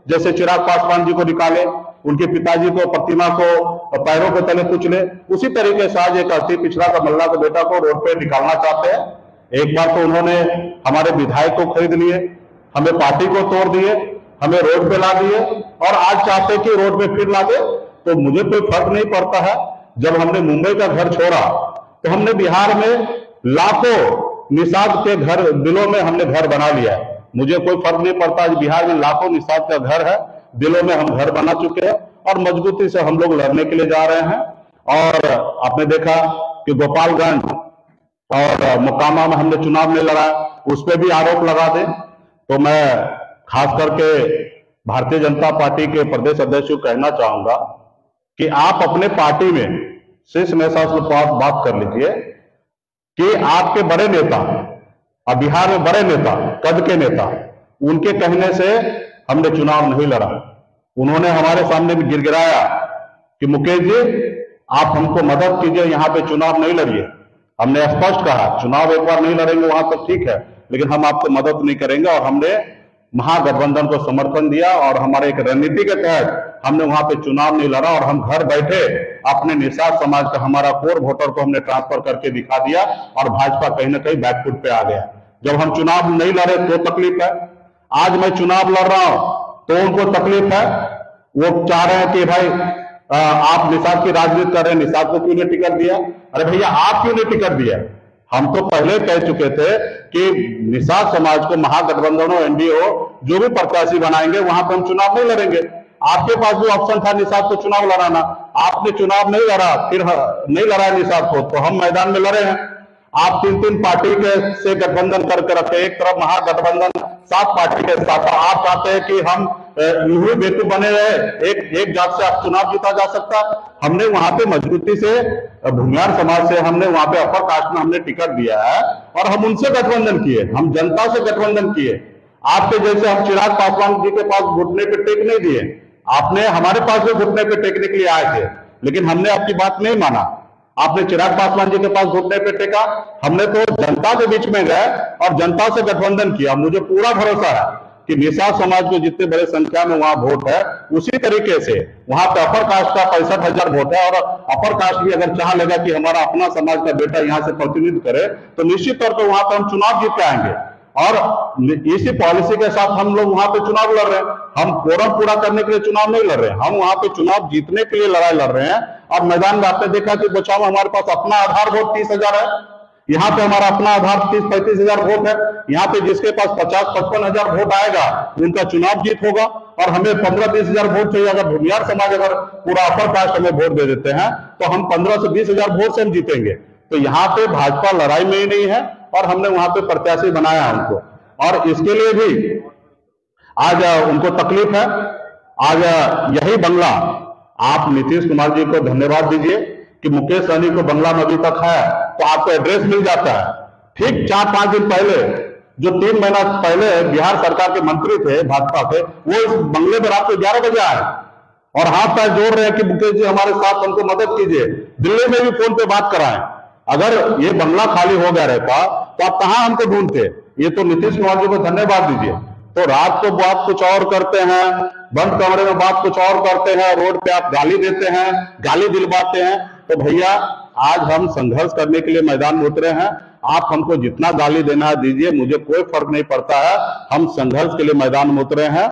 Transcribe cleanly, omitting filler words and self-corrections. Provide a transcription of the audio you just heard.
जैसे चिराग पासवान जी को निकाले, उनके पिताजी को, प्रतिमा को पैरों के तले कुचले, उसी तरीके से आज एक अति पिछड़ा का मल्ला का बेटा को रोड पे निकालना चाहते हैं। एक बार तो उन्होंने हमारे विधायक को खरीद लिए, हमें पार्टी को तोड़ दिए, हमें रोड पे ला दिए, और आज चाहते कि रोड पे फिर ला दे। तो मुझे कोई फर्क नहीं पड़ता है। जब हमने मुंबई का घर छोड़ा तो हमने बिहार में लाखों निषाद के घर, दिलों में हमने घर बना लिया। मुझे कोई फर्क नहीं पड़ता, बिहार में लाखों निषाद का घर है, दिलों में हम घर बना चुके हैं और मजबूती से हम लोग लड़ने के लिए जा रहे हैं। और आपने देखा कि गोपालगंज और मोकामा में हमने चुनाव में लड़ा, उस पर भी आरोप लगा दे। तो मैं खास करके भारतीय जनता पार्टी के प्रदेश अध्यक्ष को कहना चाहूंगा कि आप अपने पार्टी में शीर्ष नेता से बात कर लीजिए कि आपके बड़े नेता, अब बिहार में बड़े नेता, कद के नेता, उनके कहने से हमने चुनाव नहीं लड़ा। उन्होंने हमारे सामने भी गिड़गिड़ाया कि मुकेश जी आप हमको मदद कीजिए, यहाँ पे चुनाव नहीं लड़िए। हमने स्पष्ट कहा चुनाव एक बार नहीं लड़ेंगे वहां तो ठीक है, लेकिन हम आपको मदद नहीं करेंगे। और हमने महागठबंधन को समर्थन दिया और हमारे एक रणनीति के तहत हमने वहां पे चुनाव नहीं लड़ा और हम घर बैठे अपने निषाद समाज का, हमारा कोर वोटर को हमने ट्रांसफर करके दिखा दिया और भाजपा कहीं ना कहीं बैकफुट पे आ गया। जब हम चुनाव नहीं लड़े तो तकलीफ है, आज मैं चुनाव लड़ रहा हूं तो उनको तकलीफ है। वो चाह रहे हैं कि भाई आप निषाद की राजनीति कर रहे हैं, निषाद को क्यों नहीं टिकट दिया? अरे भैया आप क्यों नहीं टिकट दिया? हम तो पहले कह चुके थे कि निषाद समाज को महागठबंधन हो, एनडीए हो, जो भी प्रत्याशी बनाएंगे वहां पे हम चुनाव नहीं लड़ेंगे। आपके पास भी ऑप्शन था निषाद को चुनाव लड़ाना, आपने चुनाव नहीं लड़ा, फिर नहीं लड़ा निषाद को, तो हम मैदान में लड़े हैं। आप तीन तीन पार्टी के से गठबंधन करके रखे, एक तरफ महागठबंधन 7 पार्टी के साथ, आप चाहते हैं कि हम यूं बेटू बने रहे, एक जात से आप चुनाव जीता जा सकता। हमने वहां पे मजबूती से भूमियार समाज से हमने वहां पे अपर कास्ट में हमने टिकट दिया है और हम उनसे गठबंधन किए, हम जनता से गठबंधन किए। आपके जैसे हम चिराग पासवान जी के पास घुटने पे टेक नहीं दिए, आपने हमारे पास भी घुटने पे टेकने के लिए आए थे, लेकिन हमने आपकी बात नहीं माना। आपने चिराग पासवान जी के पास घुटने पे टेका, हमने तो जनता के बीच में गए और जनता से गठबंधन किया। मुझे पूरा भरोसा है कि निषाद समाज को जितने बड़े संख्या में वहां वोट है, उसी तरीके से वहां पे अपर कास्ट का 65,000 वोट है और अपर कास्ट भी अगर चाह लेगा कि हमारा अपना समाज का बेटा यहाँ से प्रतिनिधित्व करे तो निश्चित तौर पर वहां पर हम चुनाव जीत के आएंगे। और इसी पॉलिसी के साथ हम लोग वहां पे चुनाव लड़ रहे हैं। हम कोरम पूरा करने के लिए चुनाव नहीं लड़ रहे हैं, हम वहां पे चुनाव जीतने के लिए लड़ाई लड़ रहे हैं। और मैदान में आपने देखा कि बचाव में हमारे पास अपना आधार वोट 30,000 है, यहाँ पे हमारा अपना आधार 30-35,000 वोट है। यहाँ पे जिसके पास 50-55,000 वोट आएगा उनका चुनाव जीत होगा और हमें 15-20,000 वोट चाहिए। अगर भूमियार समाज अगर पूरा अपर कास्ट हमें वोट दे देते हैं तो हम 15 से 20,000 वोट से हम जीतेंगे। तो यहाँ पे भाजपा लड़ाई में ही नहीं है और हमने वहां पे प्रत्याशी बनाया उनको, और इसके लिए भी आज उनको तकलीफ है। आज यही बंगला आप नीतीश कुमार जी को धन्यवाद दीजिए कि मुकेश सहनी को बंगला में अभी तक है तो आपको एड्रेस मिल जाता है। ठीक 4-5 दिन पहले, जो 3 महीना पहले बिहार सरकार के मंत्री थे भाजपा के, वो इस बंगले में रात को 11 बजे आए और हाथ पैर जोड़ रहे हैं कि मुकेश जी हमारे साथ, हमको मदद कीजिए। दिल्ली में भी फोन पे बात कराएं। अगर ये बंगला खाली हो गया रहता तो आप कहां हमको ढूंढते? ये तो नीतीश कुमार जी को धन्यवाद दीजिए। तो रात को बात कुछ और करते हैं, बंद कमरे में बात कुछ और करते हैं, रोड पे आप गाली देते हैं, गाली दिलवाते हैं। तो भैया आज हम संघर्ष करने के लिए मैदान में उतरे हैं। आप हमको जितना गाली देना है दीजिए, मुझे कोई फर्क नहीं पड़ता है। हम संघर्ष के लिए मैदान में उतरे हैं।